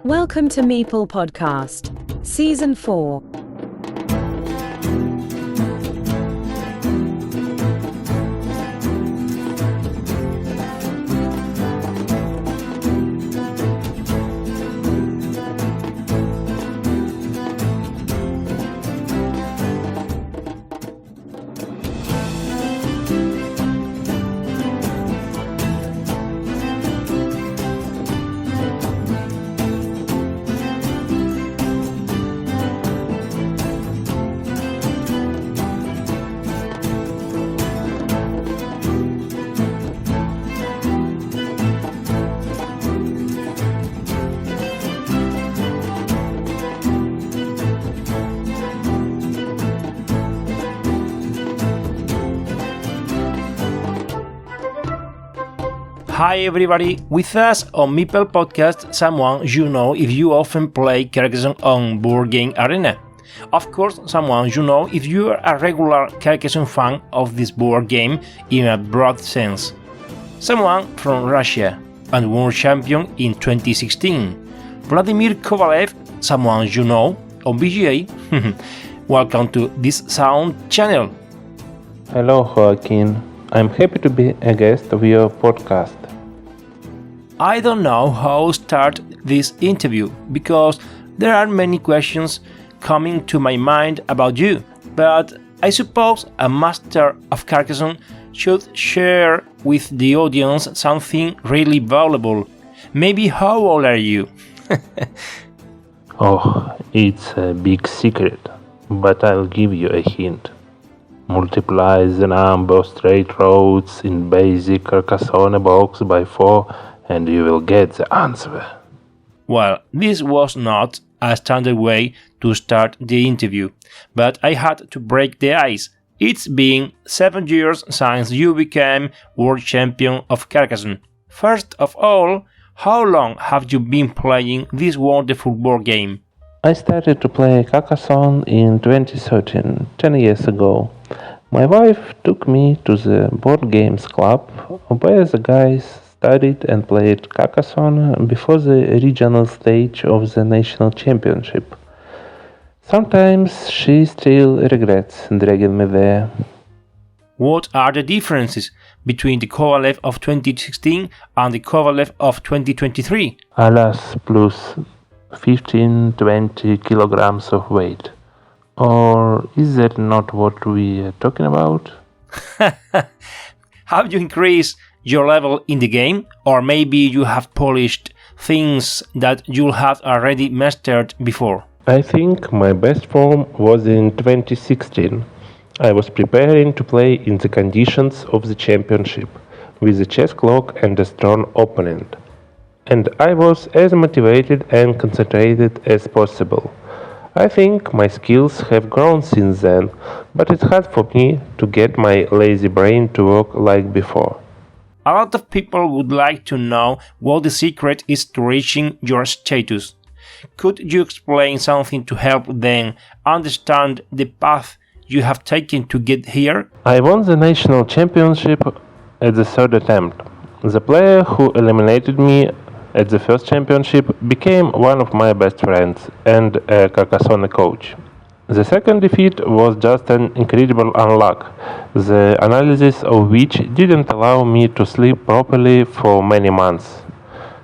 Welcome to Meeple Podcast, Season 4. Hi everybody, with us on Meeple Podcast, someone you know if you often play Carcassonne on Board Game Arena. Of course, someone you know if you are a regular Carcassonne fan of this board game in a broad sense. Someone from Russia and world champion in 2016. Vladimir Kovalev, someone you know on BGA. Welcome to this sound channel. Hello Joaquin, I'm happy to be a guest of your podcast. I don't know how to start this interview because there are many questions coming to my mind about you, but I suppose a master of Carcassonne should share with the audience something really valuable. Maybe how old are you? Oh, it's a big secret, but I'll give you a hint. Multiply the number of straight roads in basic Carcassonne box by 4 and you will get the answer. Well, this was not a standard way to start the interview, but I had to break the ice. It's been 7 years since you became world champion of Carcassonne. First of all, how long have you been playing this wonderful board game? I started to play Carcassonne in 2013, 10 years ago. My wife took me to the board games club where the guys studied and played Carcassonne before the regional stage of the national championship. Sometimes she still regrets dragging me there. What are the differences between the Kovalev of 2016 and the Kovalev of 2023? Alas, plus 15-20 kilograms of weight. Or is that not what we are talking about? Have you increased your level in the game? Or maybe you have polished things that you have already mastered before? I think my best form was in 2016. I was preparing to play in the conditions of the championship, with a chess clock and a strong opponent. And I was as motivated and concentrated as possible. I think my skills have grown since then, but it's hard for me to get my lazy brain to work like before. A lot of people would like to know what the secret is to reaching your status. Could you explain something to help them understand the path you have taken to get here? I won the national championship at the third attempt. The player who eliminated me at the first championship became one of my best friends and a Carcassonne coach. The second defeat was just an incredible unluck, the analysis of which didn't allow me to sleep properly for many months.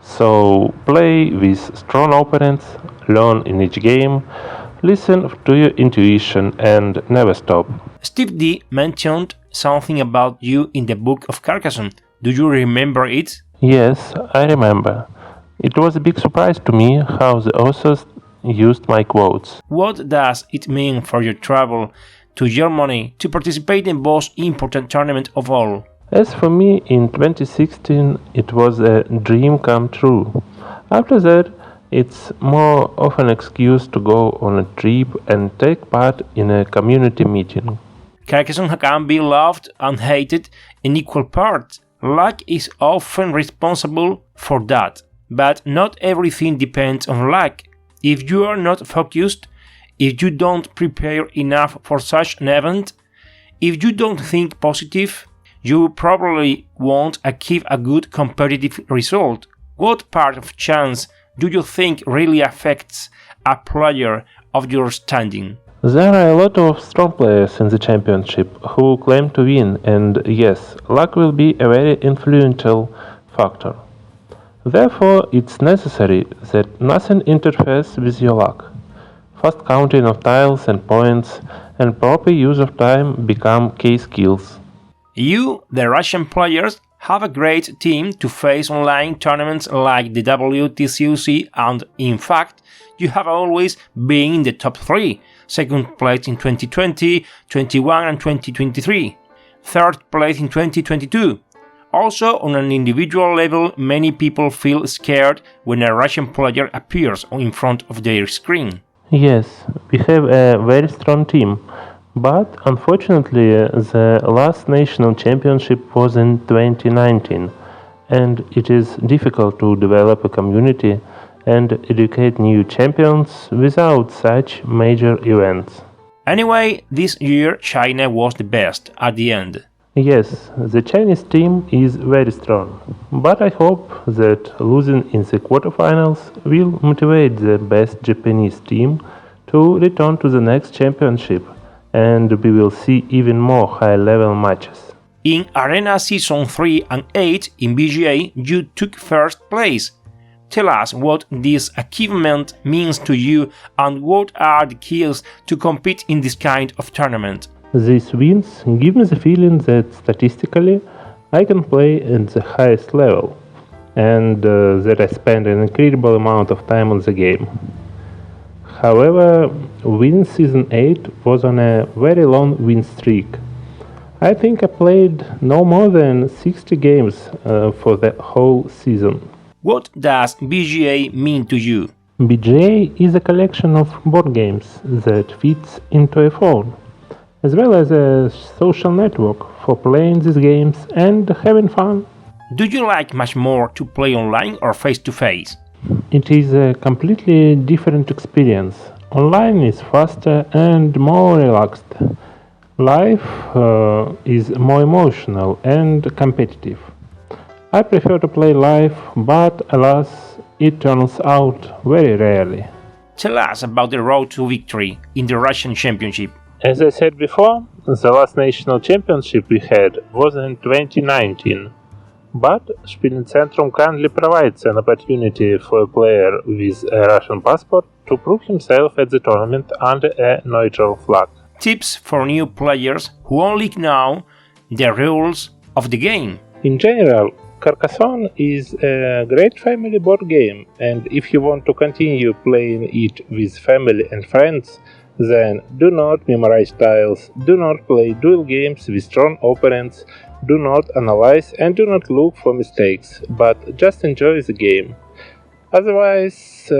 So play with strong opponents, learn in each game, listen to your intuition and never stop. Steve D mentioned something about you in the book of Carcassonne. Do you remember it? Yes, I remember. It was a big surprise to me how the authors used my quotes. What does it mean for your travel to Germany to participate in the most important tournament of all? As for me, in 2016, it was a dream come true. After that, it's more of an excuse to go on a trip and take part in a community meeting. Carcassonne can be loved and hated in equal parts. Luck is often responsible for that, but not everything depends on luck. If you are not focused, if you don't prepare enough for such an event, if you don't think positive, you probably won't achieve a good competitive result. What part of chance do you think really affects a player of your standing? There are a lot of strong players in the championship who claim to win, and yes, luck will be a very influential factor. Therefore, it's necessary that nothing interferes with your luck. Fast counting of tiles and points and proper use of time become key skills. You, the Russian players, have a great team to face online tournaments like the WTCUC, and in fact, you have always been in the top 3, second place in 2020, 21 and 2023, third place in 2022. Also, on an individual level, many people feel scared when a Russian player appears in front of their screen. Yes, we have a very strong team, but unfortunately the last national championship was in 2019, and it is difficult to develop a community and educate new champions without such major events. Anyway, this year China was the best at the end. Yes, the Chinese team is very strong, but I hope that losing in the quarterfinals will motivate the best Japanese team to return to the next championship, and we will see even more high-level matches. In Arena Season 3 and 8 in BGA, you took first place. Tell us what this achievement means to you and what are the keys to compete in this kind of tournament. These wins give me the feeling that statistically I can play at the highest level, and that I spend an incredible amount of time on the game. However, winning Season 8 was on a very long win streak. I think I played no more than 60 games for the whole season. What does BGA mean to you? BGA is a collection of board games that fits into a phone, as well as a social network for playing these games and having fun. Do you like much more to play online or face-to-face? It is a completely different experience. Online is faster and more relaxed. Live is more emotional and competitive. I prefer to play live, but alas, it turns out very rarely. Tell us about the road to victory in the Russian Championship. As I said before, the last national championship we had was in 2019. But Spielencentrum kindly provides an opportunity for a player with a Russian passport to prove himself at the tournament under a neutral flag. Tips for new players who only know the rules of the game. In general, Carcassonne is a great family board game, and if you want to continue playing it with family and friends, then do not memorize tiles, do not play duel games with strong opponents, do not analyze and do not look for mistakes, but just enjoy the game. Otherwise,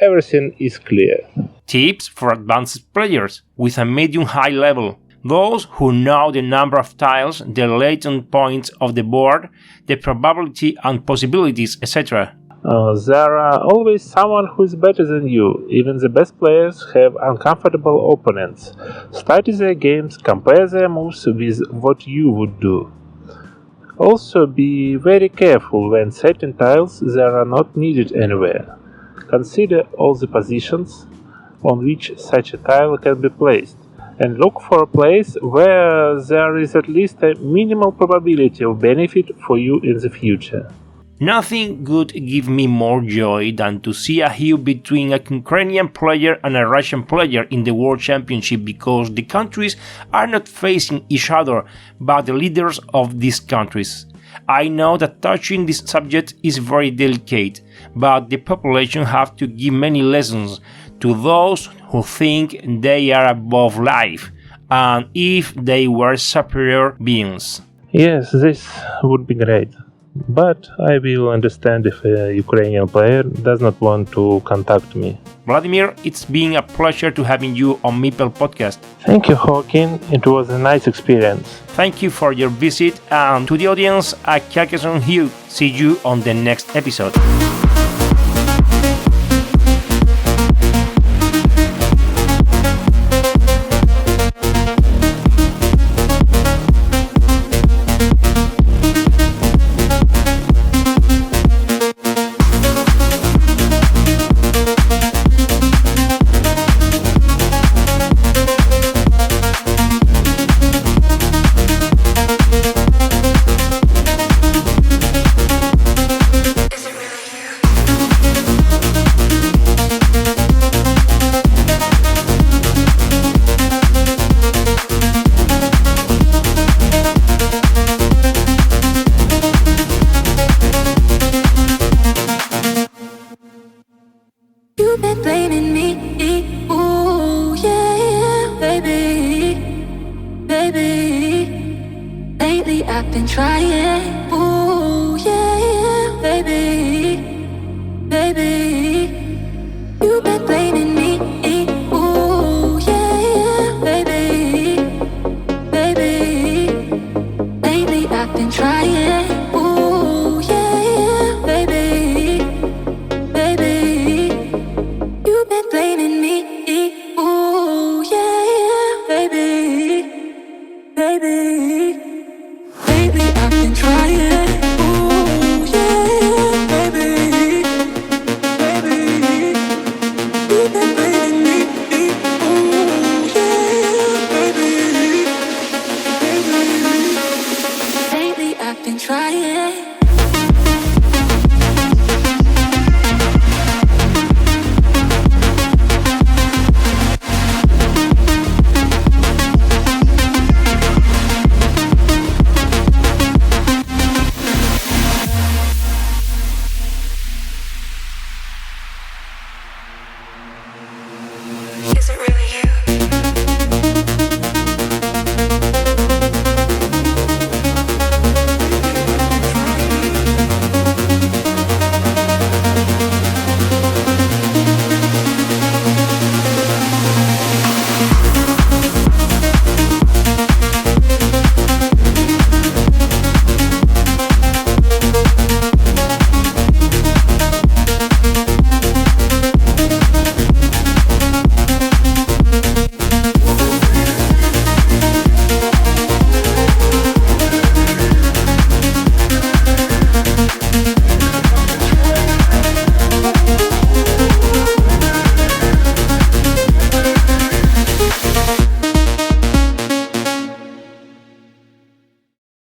everything is clear. Tips for advanced players with a medium-high level. Those who know the number of tiles, the latent points of the board, the probability and possibilities, etc. There are always someone who is better than you. Even the best players have uncomfortable opponents. Study their games, compare their moves with what you would do. Also, be very careful when setting tiles that are not needed anywhere. Consider all the positions on which such a tile can be placed, and look for a place where there is at least a minimal probability of benefit for you in the future. Nothing could give me more joy than to see a hew between a Ukrainian player and a Russian player in the World Championship, because the countries are not facing each other, but the leaders of these countries. I know that touching this subject is very delicate, but the population have to give many lessons to those who think they are above life, and if they were superior beings. Yes, this would be great. But I will understand if a Ukrainian player does not want to contact me. Vladimir, it's been a pleasure to having you on Meeple Podcast. Thank you, Hawking. It was a nice experience. Thank you for your visit, and to the audience at Carcassonne, see you on the next episode.